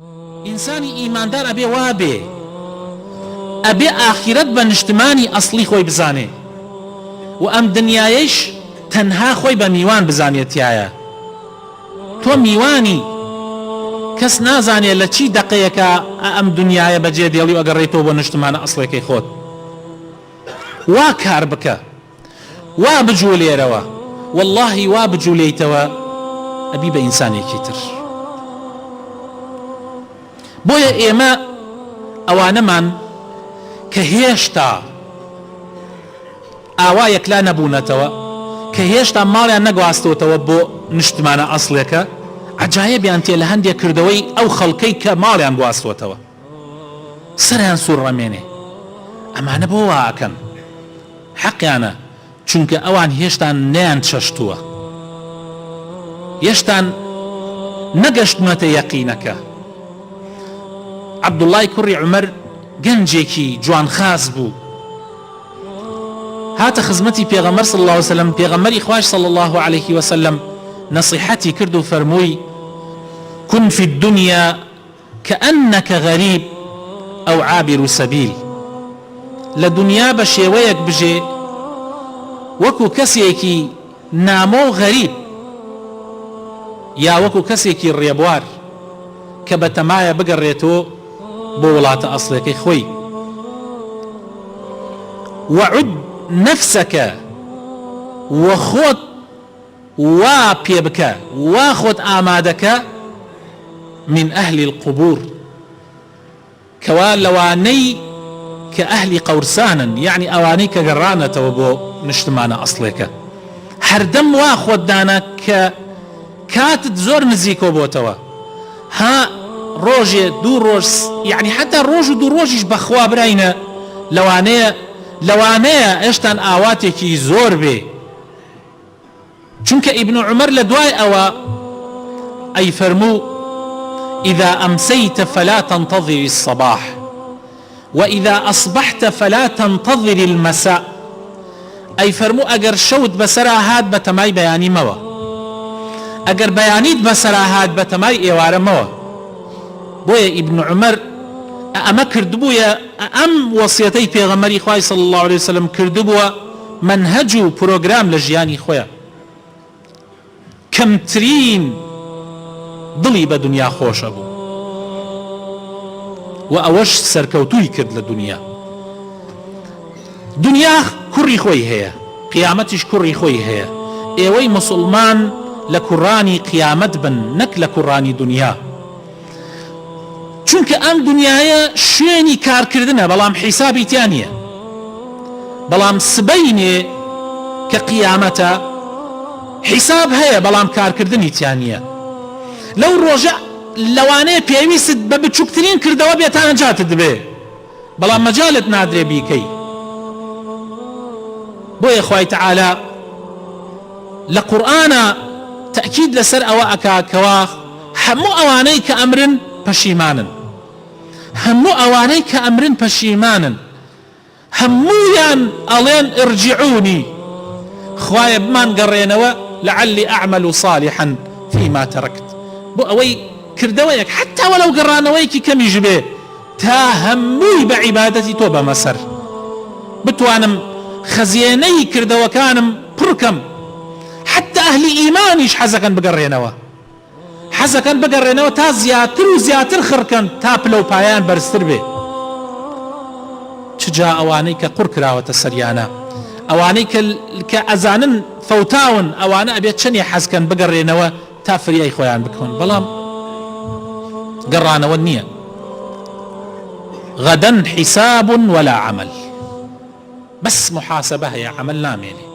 ئینسانی ئیماندار ئەبێ وابێ، ئەبێ ئاخرەت بە نیشتمانی ئەسڵی خۆی بزانێ و ئەم دنیایش تەنها خۆی بە میوان بزانێتیایە. تۆ میوانی کەس نازانێ لە چی دەقەیەکە ئەم دنیایە بەجێ دێڵی و ئەگەڕێتەوە بۆ نیشتمانە ئەسڵەکەی خۆت. وا کار بکە، وا بجوولێرەوە، واللهی وا بجوولێیتەوە ئەبی بە ئینسانێکی تر. بۆیە ئێمە ئەوانەمان کە هێشتا ئاوایەک لا نەبوونەتەوە، کە هێشتا ماڵیان نەگواستەوەتەوە بۆ نیشتمانە ئەسڵێکە، عەجایبیان تێ لە هەندێک کردەوەی ئەو خەڵکەی کە ماڵیان گواستوەتەوە سەریان سوڕەمێنێ. ئەمانە بۆ واکەن حەقیانە، چونکە ئەوان هێشتان نیان چەشتووە، هێشتان نەگەشتمەتە یەقینەکە. عەبدوڵڵای کوڕی عومەر گەنجێکی جوانخاس بوو، هاتە خزمەتی پێغەمبەر صلی الله علیه وسلم. پێغەمبەری خوای صلی الله عليه وسلم نصیحەتی کرد و فەرمووی: كن في الدنيا كأنك غريب أو عابر سبيل. لە دنیا بە شێوەیەک بژێ وەکو کەسێکی نامۆ غەریب، یا وەکو کەسێکی ڕێبوار کە بەتەمایە بگەڕێتەوە بۆ وڵاتە ئەسڵەکەی خۆی. وعد نفسك، وخۆت وا پێ بکە، وا خۆت ئامادەکە من أهل القبور، کەوا لەوانەی کە ئەهلی قەورسانن، یعنی ئەوانەی کە گەڕانەتەوە بۆ نیشتمانە ئەسڵێکە. هەردەم وا خۆت دانە کە کاتت زۆر نزیکۆ بۆتەوە، ها ڕۆژێ دوو ڕۆژ، یعنی حتا ڕۆژ و دوو ڕۆژیش بەخوا براینە، لەوانەیە ئێشتان ئاواتێکی زۆر بێ. چونکە ئیبن عومەر لە دوای ئەوە ئەی فەرموو: إذا أمسيت فلا تنتظر الصباح وإذا أصبحت فلا تنتظر المساء. أي فرمو أجر شوت بسرا هاد بتماي بياني موا، أجر بيانيت بسرا هاد بتماي إيوار موا. بويا ابن عمر أما كردبويا أم وصيتي پیغمبري خواي صلى الله عليه وسلم كردبوا منهجو بروغرام لجياني خويا. كمترين ضلي بدنيا خوش أبو و ئەوەش سەرکەوتووی کرد لە دنیا. دنیا کوڕی خۆی هەیە، قیامەتیش کوڕی خۆی هەیە. ئێوەی مسلمان لە کوڕانی قیامەت بن، نەک لە کوڕانی دنیا، چونکە ئەم دنیاە شوێنی کارکردنە، بەڵام حیسابی تیان نییە، بەڵام سبەینێ کە قیامەتە حیساب هەیە، بەڵام کارکردنی تیان نییە. لەو ڕۆژە لەوانەیە پێویست بە بچووکترین کردەوە بێتانە جاتت دەبێ، بەڵام مەجالت نادرێ بیکەی. بۆیە خوای تەعالا لە قورئانە تەئکید لەسەر ئەوە ئەکا کەوا هەموو ئەوانەی کە ئەمرن پەشیمانن، هەموو ئەوانەی کە ئەمرن پەشیمانن، هەموویان ئەڵێن ئرجعونی، خوایە بمان گەڕێنەوە لعلی ئەعمل صالحا فيما تركت. بۆ ئەوەی کردەوەیەک حتا وەلەو گەڕانەوەیەکی کەمیش بێ، تا هەمووی بە عیبادەتی تۆ بەمەسەر بتوانم خەزیێنەی کردەوەکانم پڕکەم. حتا ئەهلی ئیمانیش حەزەکەن بگەڕێنەوە تا زیاتر و زیاتر خڕکەن، تا پلە و پایان بەرزتر بێ. چجا ئەوانەی کە قوڕ کراوەتە سەریانە، ئەوانەی کە ئەزانن فەوتاون، ئەوانە ئەبێت چەندێ حەزکەن بگەڕێنەوە تا فریای خۆیان بکەن، بەڵام گەڕانەوە نییە. غەدەن حیساب ولا عمل، بەس محاسبە هەیە، عمل نامێنێ.